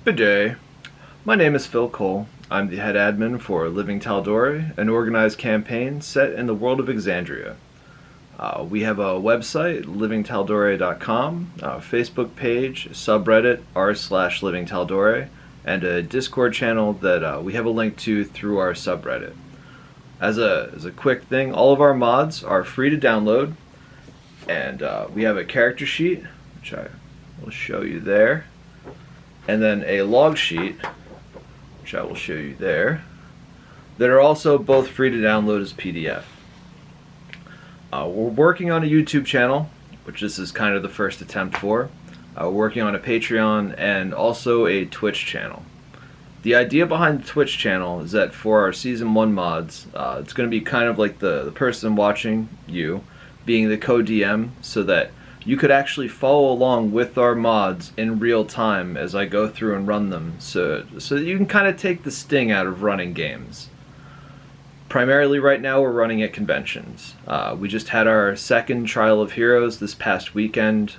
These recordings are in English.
Good day. My name is Phil Cole. I'm the head admin for Living Tal'Dorei, an organized campaign set in the world of Exandria. We have a website, livingtaldorei.com, a Facebook page, subreddit r/livingtaldorei, and a Discord channel that we have a link to through our subreddit. As a quick thing, all of our mods are free to download, and we have a character sheet, which I will show you there, and then a log sheet, which I will show you there, that are also both free to download as PDF. We're working on a YouTube channel, which this is kind of the first attempt for. We're working on a Patreon and also a Twitch channel. The idea behind the Twitch channel is that for our Season 1 mods, it's going to be kind of like the person watching, you, being the co-DM, so that you could actually follow along with our mods in real time as I go through and run them, so that you can kind of take the sting out of running games. Primarily right now we're running at conventions. We just had our second Trial of Heroes this past weekend,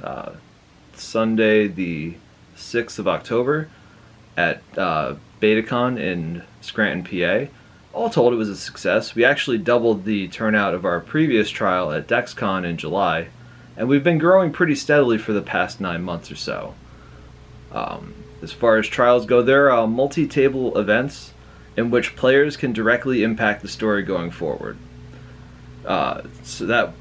Sunday the 6th of October at BetaCon in Scranton, PA. All told, it was a success. We actually doubled the turnout of our previous trial at DexCon in July, and we've been growing pretty steadily for the past 9 months or so. As far as trials go, there are multi-table events in which players can directly impact the story going forward. So that,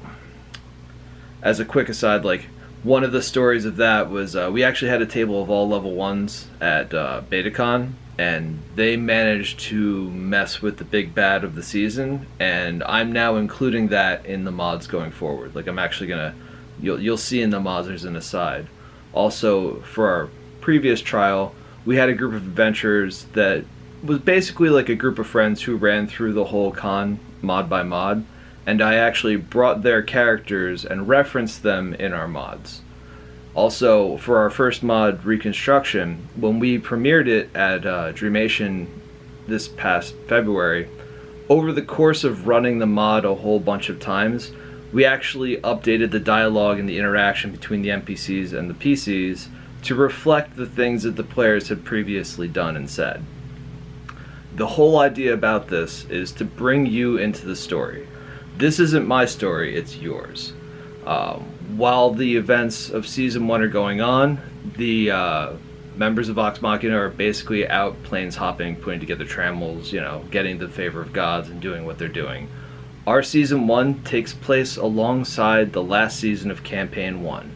as a quick aside, like, one of the stories of that was we actually had a table of all level 1s at BetaCon, and they managed to mess with the big bad of the season, and I'm now including that in the mods going forward. Like, I'm actually gonna, you'll see in the mods there's an aside. Also, for our previous trial, we had a group of adventurers that was basically like a group of friends who ran through the whole con mod by mod, and I actually brought their characters and referenced them in our mods. Also, for our first mod, Reconstruction, when we premiered it at Dreamation this past February, over the course of running the mod a whole bunch of times, we actually updated the dialogue and the interaction between the NPCs and the PCs to reflect the things that the players had previously done and said. The whole idea about this is to bring you into the story. This isn't my story, it's yours. While the events of Season 1 are going on, the members of Vox Machina are basically out planes hopping, putting together tramels, getting the favor of gods and doing what they're doing. Our Season 1 takes place alongside the last season of Campaign 1.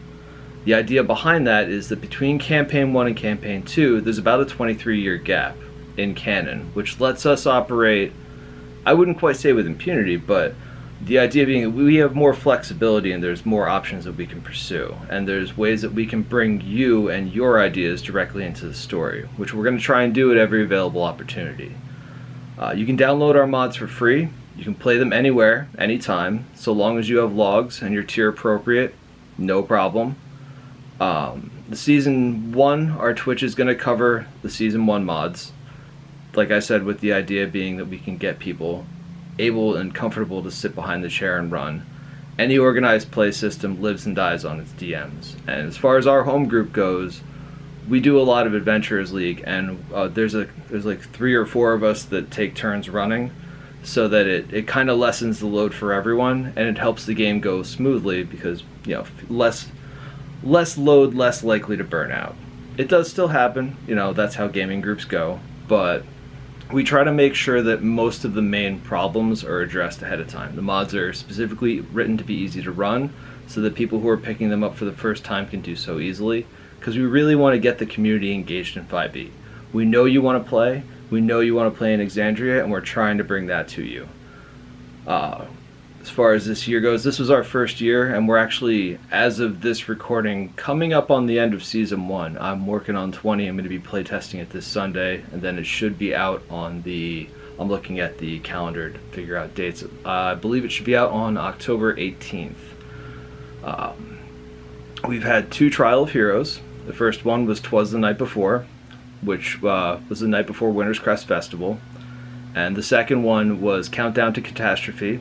The idea behind that is that between Campaign 1 and Campaign 2, there's about a 23-year gap in canon, which lets us operate, I wouldn't quite say with impunity, but the idea being that we have more flexibility and there's more options that we can pursue, and there's ways that we can bring you and your ideas directly into the story, which we're going to try and do at every available opportunity. You can download our mods for free. You can play them anywhere, anytime, so long as you have logs and you're tier appropriate, no problem. The Season 1, our Twitch is going to cover the Season 1 mods. Like I said, with the idea being that we can get people able and comfortable to sit behind the chair and run. Any organized play system lives and dies on its DMs. And as far as our home group goes, we do a lot of Adventurers League, and there's like 3 or 4 of us that take turns running, so that it kind of lessens the load for everyone, and it helps the game go smoothly because, less load, less likely to burn out. It does still happen, that's how gaming groups go, but we try to make sure that most of the main problems are addressed ahead of time. The mods are specifically written to be easy to run, so that people who are picking them up for the first time can do so easily, because we really want to get the community engaged in 5e. We know you want to play, we know you want to play in Exandria, and we're trying to bring that to you. As far as this year goes, this was our first year, and we're actually, as of this recording, coming up on the end of Season 1. I'm working on 20. I'm going to be playtesting it this Sunday, and then it should be out on I'm looking at the calendar to figure out dates. I believe it should be out on October 18th. We've had 2 Trial of Heroes. The first one was 'Twas the Night Before, which was the night before Winter's Crest Festival. And the second one was Countdown to Catastrophe,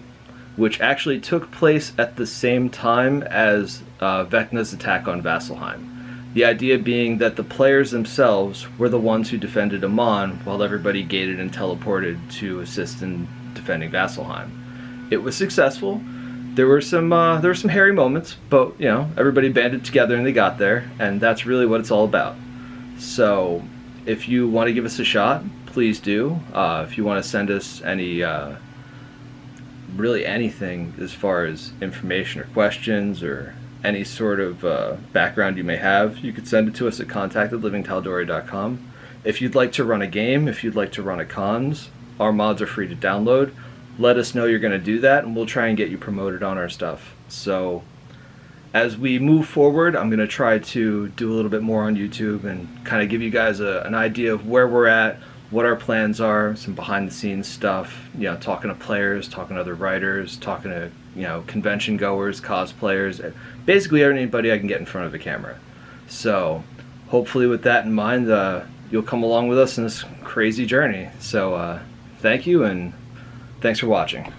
which actually took place at the same time as Vecna's attack on Vasselheim. The idea being that the players themselves were the ones who defended Amon while everybody gated and teleported to assist in defending Vasselheim. It was successful. There were some hairy moments, but everybody banded together and they got there, and that's really what it's all about. So if you want to give us a shot, please do. If you want to send us any really anything as far as information or questions or any sort of background you may have, you could send it to us at contact@livingtal'dorei.com. If you'd like to run a game, if you'd like to run a cons, our mods are free to download. Let us know you're going to do that, and we'll try and get you promoted on our stuff. So as we move forward, I'm going to try to do a little bit more on YouTube and kind of give you guys an idea of where we're at, what our plans are, some behind the scenes stuff, talking to players, talking to other writers, talking to convention goers, cosplayers, basically anybody I can get in front of a camera. So hopefully with that in mind, you'll come along with us in this crazy journey. So thank you, and thanks for watching.